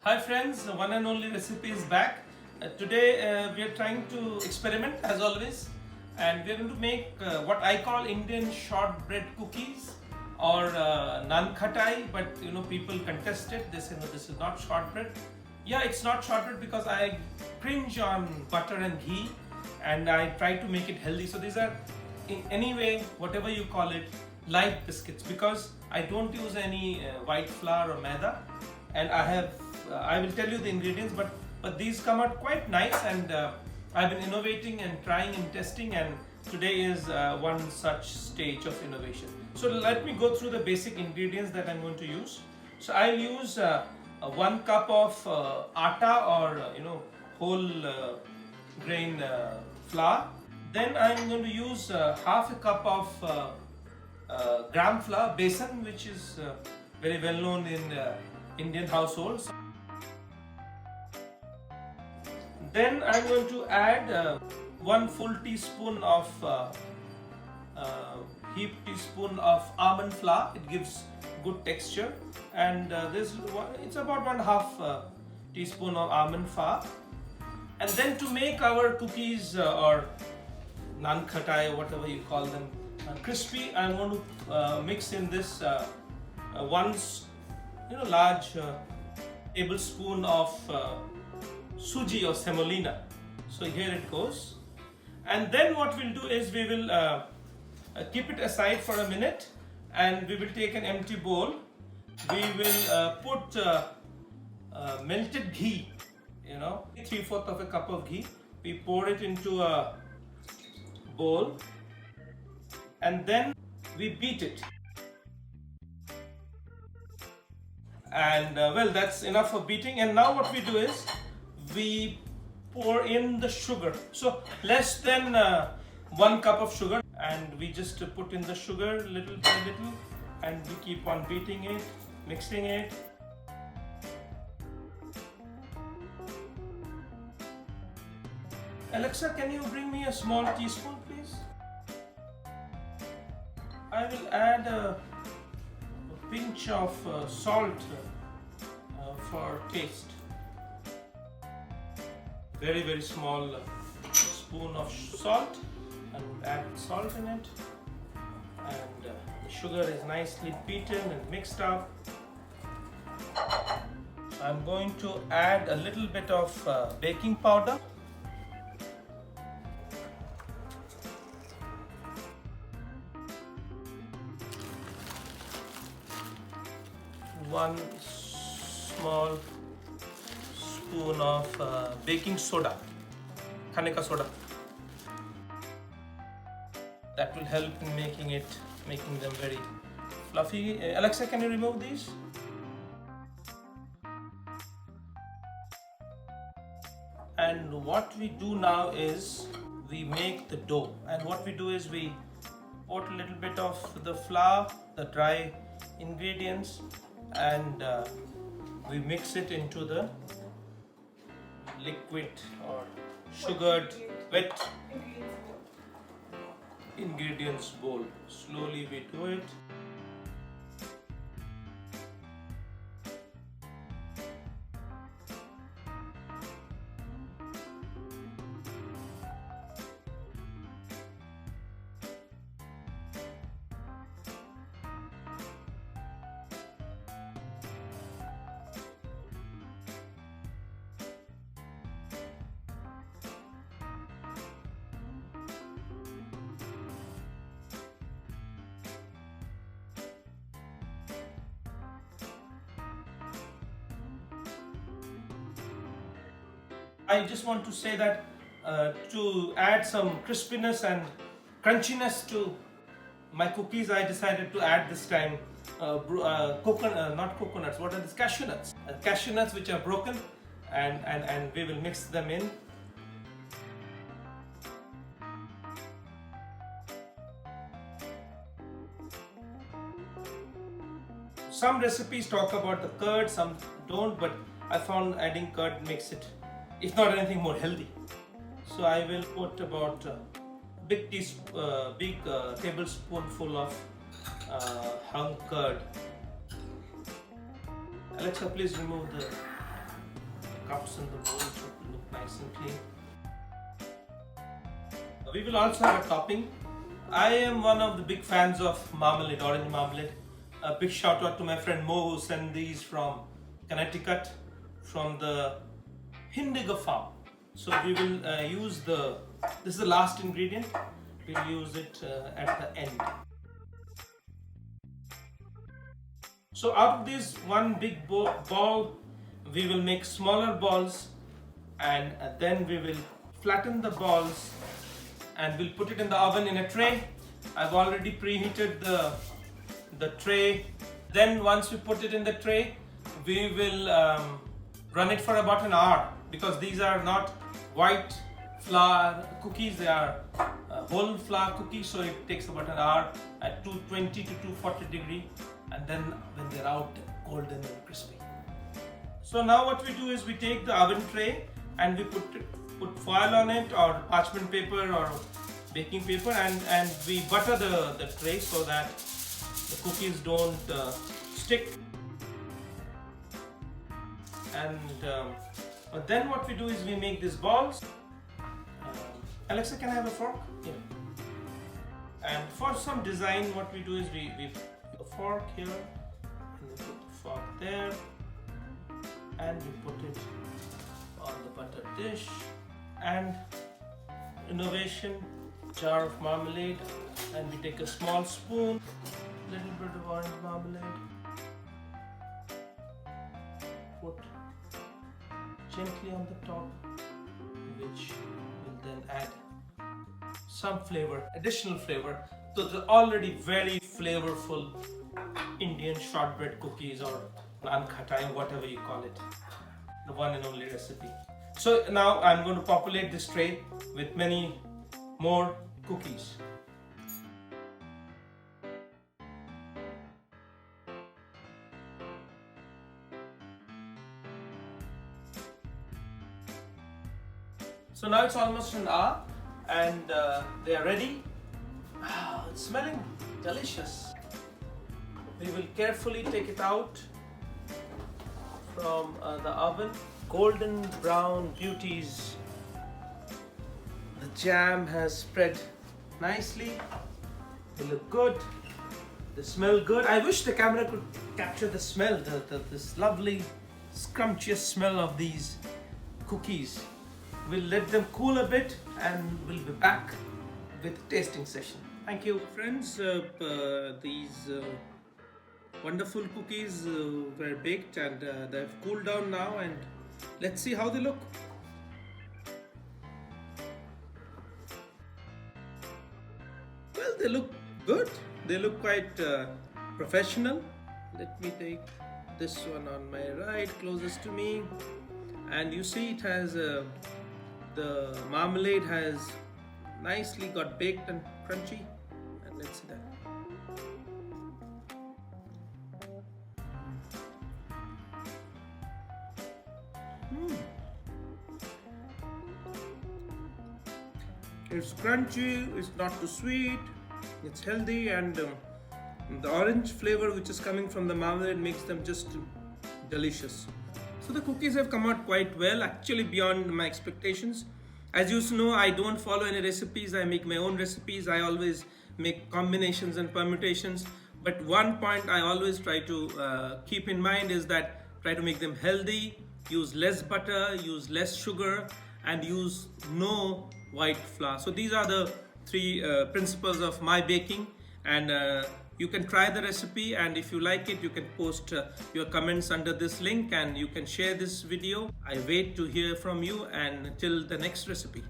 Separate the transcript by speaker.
Speaker 1: Hi friends, one and only recipe is back. Today we are trying to experiment as always, and we are going to make what I call Indian shortbread cookies or naan khatai, but people contest it. They say no, this is not shortbread. Yeah, it's not shortbread because I cringe on butter and ghee and I try to make it healthy. So these are in any way, whatever you call it, light biscuits because I don't use any white flour or maida, and I will tell you the ingredients, but these come out quite nice, and I've been innovating and trying and testing, and today is one such stage of innovation. So let me go through the basic ingredients that I'm going to use. So I'll use 1 cup of atta or whole grain flour. Then I'm going to use half a cup of gram flour, besan, which is very well known in Indian households. Then I'm going to add 1 full teaspoon of heaped teaspoon of almond flour. It gives good texture, and it's about 1/2 teaspoon of almond flour. And then to make our cookies or naan khatai or whatever you call them crispy, I'm going to mix in this one large tablespoon of suji or semolina. So here it goes. And then what we'll do is we will keep it aside for a minute, and we will take an empty bowl. We will put melted ghee, 3/4 of a cup of ghee. We pour it into a bowl and then we beat it. And well, that's enough for beating. And now what we do is we pour in the sugar. So less than 1 cup of sugar, and we just put in the sugar little by little, and we keep on beating it, mixing it. Alexa, can you bring me a small teaspoon, please? I will add a pinch of salt for taste. Very, very small spoon of salt, and we'll add salt in it. And the sugar is nicely beaten and mixed up. I'm going to add a little bit of baking powder. One small spoon of baking soda, khane ka soda. That will help in making them very fluffy. Alexa, can you remove these? And what we do now is we make the dough. And what we do is we put a little bit of the flour, the dry ingredients, and we mix it into the liquid or sugared wet ingredients bowl. Slowly we do it. I just want to say that to add some crispiness and crunchiness to my cookies, I decided to add this time not coconuts, what are these? Cashew nuts. Cashew nuts which are broken, and we will mix them in. Some recipes talk about the curd, some don't, but I found adding curd makes it, if not anything, more healthy. So I will put about a big tablespoonful of hung curd. Alexa, please remove the cups and the bowls should look nice and clean. We will also have a topping. I am one of the big fans of marmalade, orange marmalade. A big shout out to my friend Mo who sent these from Connecticut, from the Hindiga farm. So we will use this is the last ingredient. We'll use it at the end. So out of this one big ball, we will make smaller balls, and then we will flatten the balls and we'll put it in the oven in a tray. I've already preheated the tray. Then once we put it in the tray, we will run it for about an hour, because these are not white flour cookies, they are whole flour cookies, so it takes about an hour at 220 to 240 degree, and then when they're out, golden and crispy. So now what we do is we take the oven tray and we put foil on it, or parchment paper or baking paper, and we butter the tray so that the cookies don't stick. And then what we do is we make these balls. Alexa, can I have a fork? Yeah. And for some design, what we do is we put a fork here, and we put the fork there, and we put it on the butter dish. And innovation, jar of marmalade, and we take a small spoon, little bit of orange marmalade, put gently on the top, which will then add some flavor, additional flavor to the already very flavorful Indian shortbread cookies, or naan khatai, whatever you call it, the one and only recipe. So now I'm going to populate this tray with many more cookies. So now it's almost an hour and they are ready. Wow, it's smelling delicious. We will carefully take it out from the oven. Golden brown beauties. The jam has spread nicely. They look good. They smell good. I wish the camera could capture the smell, this lovely scrumptious smell of these cookies. We'll let them cool a bit and we'll be back with tasting session. Thank you, friends. These wonderful cookies were baked and they've cooled down now, and let's see how they look. Well, they look good. They look quite professional. Let me take this one on my right, closest to me. And you see it has the marmalade has nicely got baked and crunchy. And let's see that. It's crunchy, it's not too sweet, it's healthy, and the orange flavor which is coming from the marmalade makes them just delicious. So the cookies have come out quite well, actually beyond my expectations. As you know, I don't follow any recipes, I make my own recipes. I always make combinations and permutations, but one point I always try to keep in mind is that try to make them healthy, use less butter, use less sugar, and use no white flour. So these are the three principles of my baking, and you can try the recipe, and if you like it, you can post your comments under this link, and you can share this video. I wait to hear from you, and till the next recipe.